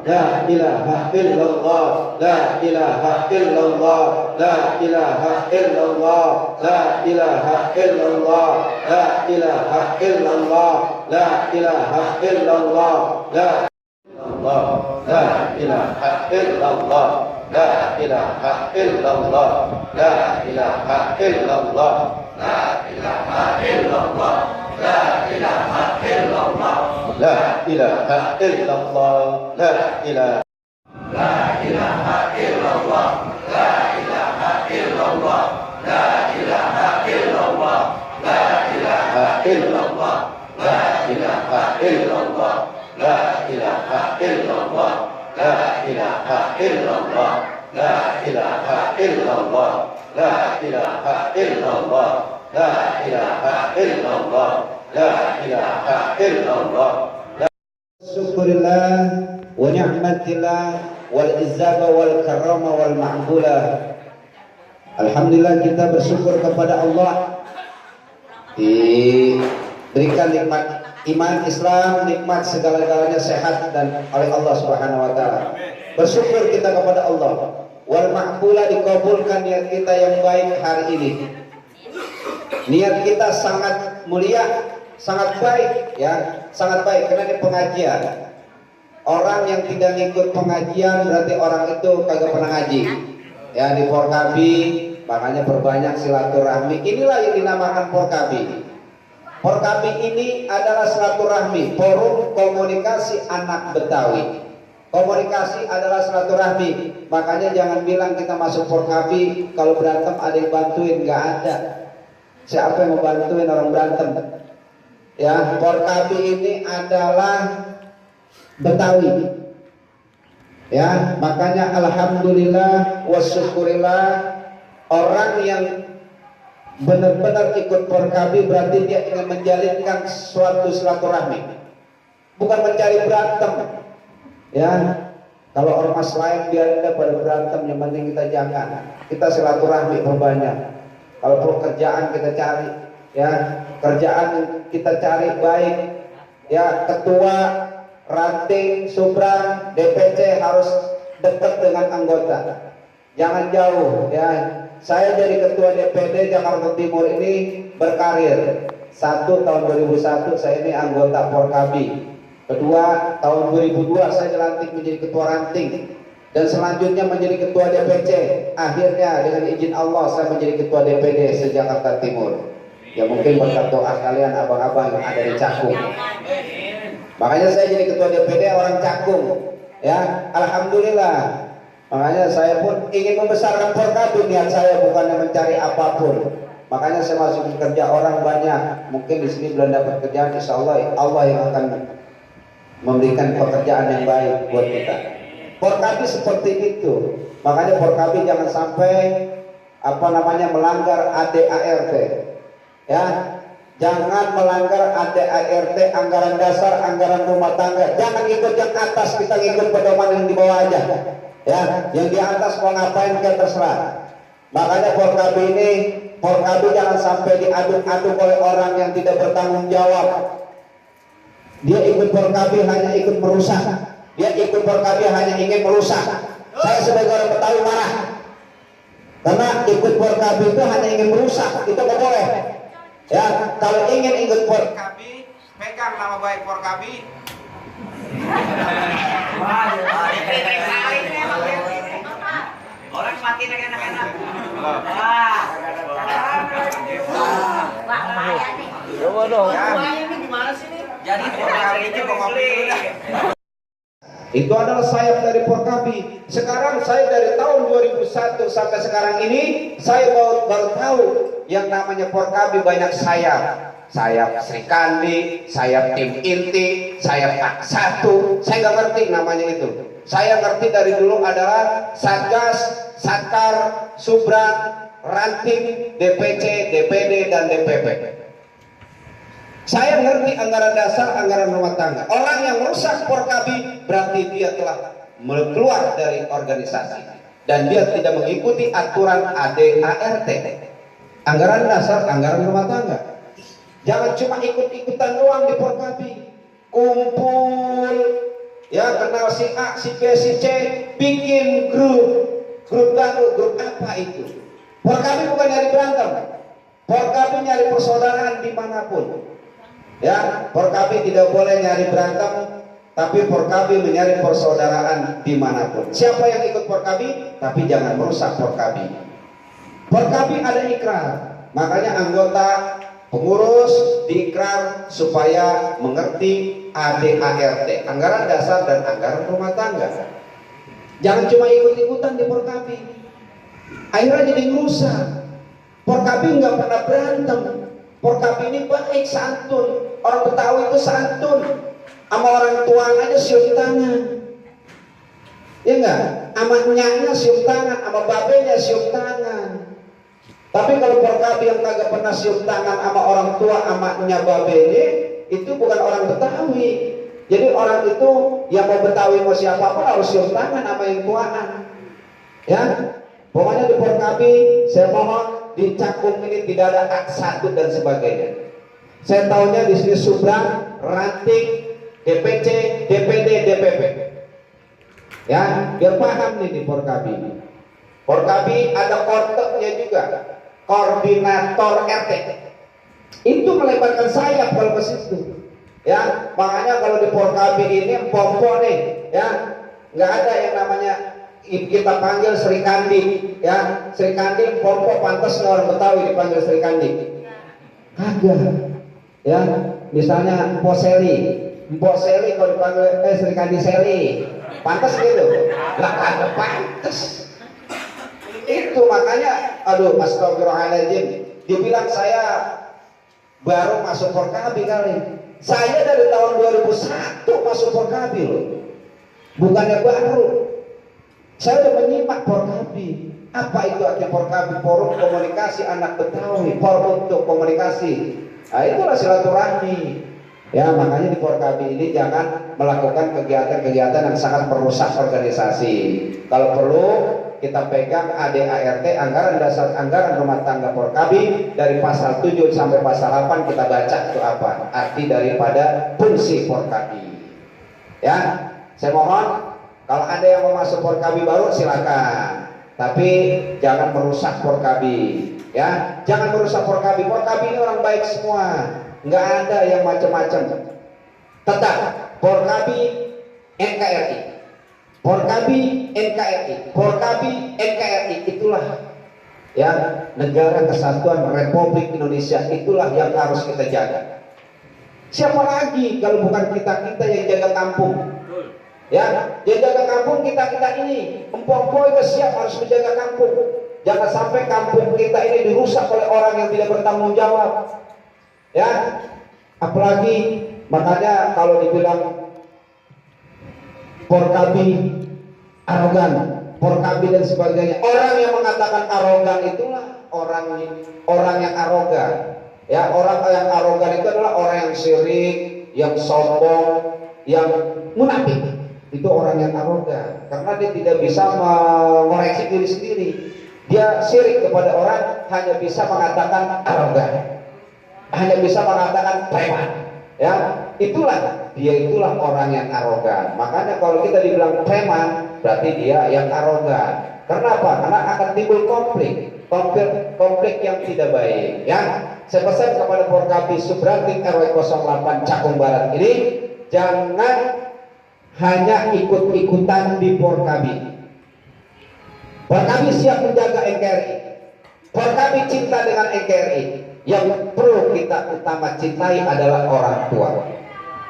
لا إله إلا الله لا إله إلا الله لا إله إلا الله لا إله إلا الله لا إله إلا الله لا إله إلا الله لا الله لا إله إلا الله لا إله إلا الله لا إله إلا الله لا إله إلا الله لا إله إلا الله لا إله إلا الله لا إله لا إله إلا الله لا إله إلا الله لا إله إلا الله لا إله إلا الله لا إله إلا الله لا إله إلا الله لا إله إلا الله لا إله إلا الله لا إله إلا الله لا إله إلا الله لا إله إلا الله syukurillah wa ni'matillah wal izaba wal karama wal ma'bulah. Alhamdulillah, kita bersyukur kepada Allah diberikan nikmat iman Islam, nikmat segala-galanya sehat dan oleh Allah Subhanahu wa taala. Bersyukur kita kepada Allah. Wal ma'bulah, dikabulkan niat kita yang baik hari ini. Niat kita sangat mulia, sangat baik ya, sangat baik karena ini pengajian. Orang yang tidak ngikut pengajian berarti orang itu kagak pernah ngaji. Ya, di Porkabi makanya perbanyak silaturahmi. Inilah yang dinamakan Porkabi. Porkabi ini adalah silaturahmi, forum komunikasi anak Betawi. Komunikasi adalah silaturahmi. Makanya jangan bilang kita masuk Porkabi kalau berantem ada yang bantuin, nggak ada. Siapa yang mau bantuin orang berantem? Ya, Porkabi ini adalah Betawi. Ya, makanya alhamdulillah wasyukurillah, orang yang benar-benar ikut Porkabi berarti dia ingin menjalinkan suatu silaturahmi, bukan mencari berantem. Ya, kalau ormas lain biar pada berantem, yang penting kita jangan. Kita silaturahmi perbanyak. Kalau pekerjaan kita cari, ya kerjaan kita cari baik, ya ketua, ranting, subran, DPC harus dekat dengan anggota, jangan jauh. Ya, saya jadi ketua DPD Jakarta Timur ini berkarir. Satu, tahun 2001 saya ini anggota Porkabi. Kedua, tahun 2002 saya dilantik menjadi ketua ranting. Dan selanjutnya menjadi ketua DPC. Akhirnya dengan izin Allah saya menjadi ketua DPD se-Jakarta Timur. Ya mungkin berkat doa kalian abang-abang yang ada di Cakung. Makanya saya jadi ketua DPD orang Cakung. Ya, alhamdulillah. Makanya saya pun ingin membesarkan Porkabi, niat saya bukannya mencari apapun. Makanya saya masuk kerja orang banyak. Mungkin di sini belum dapat kerjaan, insya Allah Allah yang akan memberikan pekerjaan yang baik buat kita. Porkabi seperti itu. Makanya Porkabi jangan sampai melanggar ADART. Ya, jangan melanggar ADART, anggaran dasar, anggaran rumah tangga. Jangan ikut yang atas, kita ikut pedoman yang di bawah aja. Ya, yang di atas mau ngapain kita terserah. Makanya Porkabi jangan sampai diaduk-aduk oleh orang yang tidak bertanggung jawab. Dia ikut Porkabi hanya ikut merusak. Dia ikut Porkabi hanya ingin merusak. Saya sebagai orang Betawi marah. Karena ikut Porkabi itu hanya ingin merusak, itu nggak boleh. Ya, kalau ingin ikut Porkabi, pegang nama baik Porkabi. Orang makin enak-enak. Jadi Porkabi itu kopi. Itu adalah sayap dari Porkabi. Sekarang saya dari tahun 2001 sampai sekarang ini saya baru tahu yang namanya Porkabi banyak sayap. Sayap Sri Kandi, sayap tim inti, sayap A1. Saya nggak ngerti namanya itu. Saya ngerti dari dulu adalah Satgas, Satkar, Subran, Ranting, DPC, DPD, dan DPP. Saya ngerti anggaran dasar, anggaran rumah tangga. Orang yang merusak Porkabi berarti dia telah keluar dari organisasi dan dia tidak mengikuti aturan ADART, anggaran dasar, anggaran rumah tangga. Jangan cuma ikut-ikutan doang di Porkabi. Kumpul Ya, kenal si A, si B, si C, bikin grup baru. Grup apa itu? Porkabi bukan nyari berantem, Porkabi nyari persaudaraan dimanapun. Ya, Porkabi tidak boleh nyari berantem, tapi Porkabi mencari persaudaraan dimanapun. Siapa yang ikut Porkabi, tapi jangan merusak Porkabi. Porkabi ada ikrar, makanya anggota pengurus diikrar supaya mengerti ADART, anggaran dasar dan anggaran rumah tangga. Jangan cuma ikut-ikutan di Porkabi, akhirnya jadi ngerusak. Porkabi nggak pernah berantem. Porkabi ini baik, santun. Orang Betawi itu santun, sama orang tua aja cium tangan, ya enggak? Sama nyanya cium tangan, sama babenya cium tangan. Tapi kalau Porkabi yang kagak pernah cium tangan sama orang tua, sama nya babenya, itu bukan orang Betawi. Jadi orang itu yang mau Betawi mau siapapun harus cium tangan sama yang tuaan. Ya, pokoknya di Porkabi saya mohon di Cakung ini tidak ada A1 dan sebagainya. Saya tahunya di sini Subang, Ranting, DPC, DPD, DPP. Ya, biar paham nih di Porkabi. Porkabi ada korteknya juga, koordinator RT. Itu melebarkan sayap kalau ke situ. Ya, makanya kalau di Porkabi ini pompo nih, ya, nggak ada yang namanya kita panggil Sri Kandi, ya. Sri Kandi pompo pantas orang Betawi dipanggil Sri Kandi. Kagak. Ya, misalnya Mpok Seli kalau dipanggil Sri Kandi Seli, pantas gitu? Lah kagak pantas. Itu makanya, aduh, astagfirullahaladzim, dibilang saya baru masuk Porkabi kali. Saya dari tahun 2001 masuk Porkabi loh, bukannya baru. Saya udah menyimak Porkabi. Apa itu arti Porkabi? Forum komunikasi anak Betawi, forum untuk komunikasi. Nah, itulah silaturahmi. Ya, makanya di Porkabi ini jangan melakukan kegiatan-kegiatan yang sangat merusak organisasi. Kalau perlu kita pegang ADART, anggaran dasar anggaran rumah tangga Porkabi, dari pasal 7 sampai pasal 8 kita baca itu apa arti daripada fungsi Porkabi. Ya, saya mohon kalau ada yang mau masuk Porkabi baru silakan, tapi jangan merusak Porkabi. Ya, jangan merusak Porkabi. Porkabi ini orang baik semua, nggak ada yang macam-macam. Tetap Porkabi NKRI, Porkabi NKRI, Porkabi NKRI, itulah ya negara kesatuan Republik Indonesia, itulah yang harus kita jaga. Siapa lagi kalau bukan kita yang jaga kampung? Ya, yang jaga kampung kita ini. Empok-empok itu siap harus menjaga kampung. Jangan sampai kampung kita ini dirusak oleh orang yang tidak bertanggung jawab. Ya, apalagi makanya kalau dibilang Porkabi arogan, Porkabi dan sebagainya, orang yang mengatakan arogan itulah orang yang arogan. Ya, orang yang arogan itu adalah orang yang syirik, yang sombong, yang munafik. Itu orang yang arogan karena dia tidak bisa mengoreksi diri sendiri. Dia syirik kepada orang, hanya bisa mengatakan arogan, hanya bisa mengatakan preman. Ya, itulah orang yang arogan. Makanya kalau kita dibilang preman, berarti dia yang arogan. Karena apa? Karena akan timbul konflik yang tidak baik. Ya, saya pesan kepada Porkabi Subranting RW 08 Cakung Barat ini, jangan hanya ikut-ikutan di Porkabi. Porkabi siap menjaga NKRI. Porkabi cinta dengan NKRI. Yang perlu kita utama cintai adalah orang tua.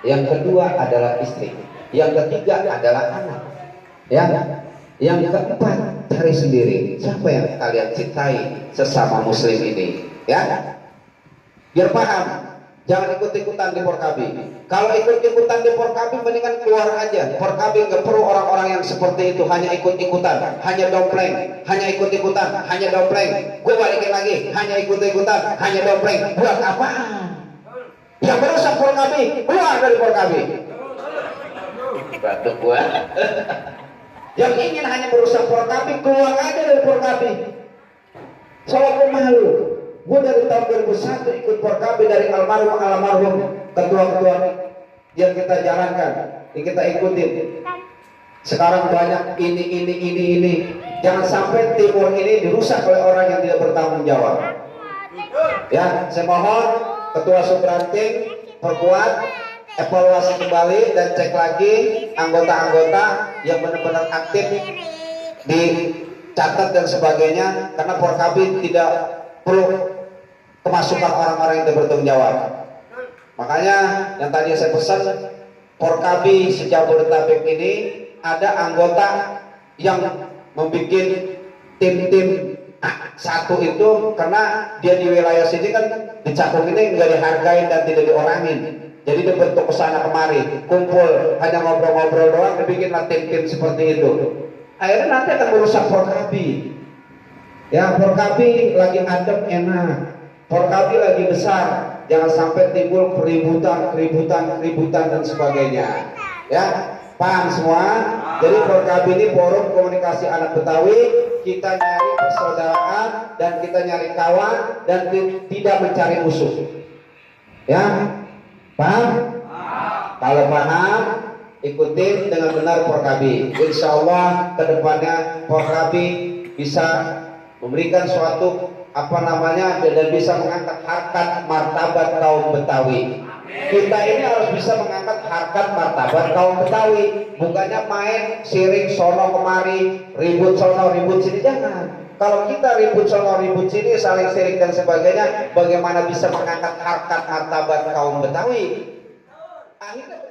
Yang kedua adalah istri. Yang ketiga adalah anak. Ya. Yang keempat, cari sendiri siapa yang kalian cintai sesama muslim ini. Ya. Biar paham. Jangan ikut-ikutan di Porkabi. Kalau ikut-ikutan di Porkabi, mendingan keluar aja. Porkabi nggak perlu orang-orang yang seperti itu, hanya ikut-ikutan, hanya dompleng, hanya ikut-ikutan, hanya dompleng. Gue balikin lagi, hanya ikut-ikutan, hanya dompleng. Buat apaan? Yang merusak Porkabi, keluar dari Porkabi. Batuk gua. Yang ingin hanya merusak Porkabi, keluar aja dari Porkabi. Soalnya malu. Gue dari tahun 2001 ikut Porkabi, dari almarhum ketua-ketua yang kita jalankan, yang kita ikutin. Sekarang banyak ini. Jangan sampai timur ini dirusak oleh orang yang tidak bertanggung jawab. Ya, saya mohon Ketua Subranting perkuat, evaluasi kembali dan cek lagi anggota-anggota yang benar-benar aktif, dicatat dan sebagainya, karena Porkabi tidak perlu kemasukan orang-orang yang tidak bertanggung jawab. Makanya yang tadi saya pesan, Porkabi se-Jabodetabek ini ada anggota yang membuat tim-tim satu itu, karena dia di wilayah sini kan di Cakung ini nggak dihargai dan tidak diorangin. Jadi dia bentuk kesana kemari, kumpul hanya ngobrol-ngobrol doang, dibikinlah tim-tim seperti itu. Akhirnya nanti akan merusak Porkabi. Ya, Porkabi lagi adem enak, Porkabi lagi besar, jangan sampai timbul keributan dan sebagainya. Ya, paham semua? Jadi Porkabi ini forum komunikasi anak Betawi, kita nyari persaudaraan dan kita nyari kawan dan tidak mencari musuh. Ya, paham? Kalau paham, ikutin dengan benar Porkabi. Insya Allah kedepannya Porkabi bisa memberikan suatu dan bisa mengangkat harkat martabat kaum Betawi. Kita ini harus bisa mengangkat harkat martabat kaum Betawi, bukannya main siring sono kemari, ribut sono ribut sini, jangan. Kalau kita ribut sono ribut sini, saling siring dan sebagainya, bagaimana bisa mengangkat harkat martabat kaum Betawi? Akhirnya